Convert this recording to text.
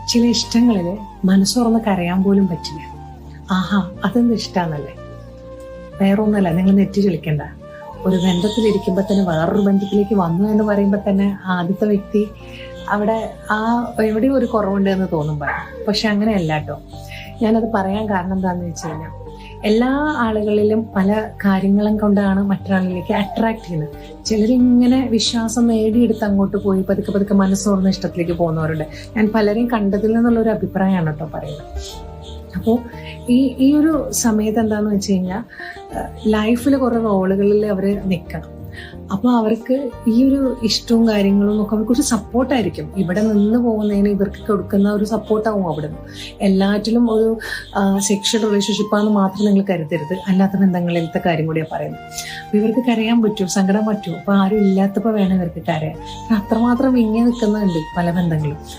ചില ഇഷ്ടങ്ങളിൽ മനസ്സ് തുറന്ന് കരയാൻ പോലും പറ്റില്ല. ആഹാ, അതെന്ത് ഇഷ്ടാന്നല്ലേ. വേറൊന്നല്ല, നിങ്ങൾ നെറ്റി ചൊളിക്കണ്ട. ഒരു ബന്ധത്തിലിരിക്കുമ്പോൾ തന്നെ വേറൊരു ബന്ധത്തിലേക്ക് വന്നു എന്ന് പറയുമ്പോൾ തന്നെ ആദ്യത്തെ വ്യക്തി അവിടെ എവിടെയും ഒരു കുറവുണ്ട് എന്ന് തോന്നുമ്പോൾ, പക്ഷെ അങ്ങനെയല്ല കേട്ടോ. ഞാനത് പറയാൻ കാരണം എന്താണെന്ന് വെച്ച് കഴിഞ്ഞാൽ, എല്ലാ ആളുകളിലും പല കാര്യങ്ങളും കൊണ്ടാണ് മറ്റൊരാളിലേക്ക് അട്രാക്ട് ചെയ്യുന്നത്. ചിലരിങ്ങനെ വിശ്വാസം നേടിയെടുത്ത് അങ്ങോട്ട് പോയി പതുക്കെ പതുക്കെ മനസ്സ് തുറന്ന ഇഷ്ടത്തിലേക്ക് പോകുന്നവരുണ്ട്. ഞാൻ പലരെയും കണ്ടതിൽ നിന്നുള്ളൊരു അഭിപ്രായമാണ് കേട്ടോ പറയുന്നത്. അപ്പോൾ ഈ ഒരു സമയത്ത് എന്താണെന്ന് വെച്ച് കഴിഞ്ഞാൽ, ലൈഫിൽ കുറേ റോളുകളിൽ അവർ നിൽക്കണം. അപ്പോൾ അവർക്ക് ഈ ഒരു ഇഷ്ടവും കാര്യങ്ങളും ഒക്കെ അവർക്കൊരു സപ്പോർട്ടായിരിക്കും. ഇവിടെ നിന്ന് പോകുന്നതിന് ഇവർക്ക് കൊടുക്കുന്ന ഒരു സപ്പോർട്ടാവും അവിടുന്ന്. എല്ലാറ്റിലും ഒരു സെക്ഷൽ റിലേഷൻഷിപ്പാണെന്ന് മാത്രം നിങ്ങൾ കരുതരുത്. അല്ലാത്ത ബന്ധങ്ങളിലത്തെ കാര്യം കൂടിയാണ് പറയുന്നത്. അപ്പോൾ ഇവർക്ക് കരയാൻ പറ്റുമോ, സങ്കടം പറ്റുമോ? അപ്പോൾ ആരും ഇല്ലാത്തപ്പോൾ വേണം ഇവർക്ക് കരയാൻ. അത്രമാത്രം ഇങ്ങനെ നിൽക്കുന്നുണ്ട് പല ബന്ധങ്ങളും.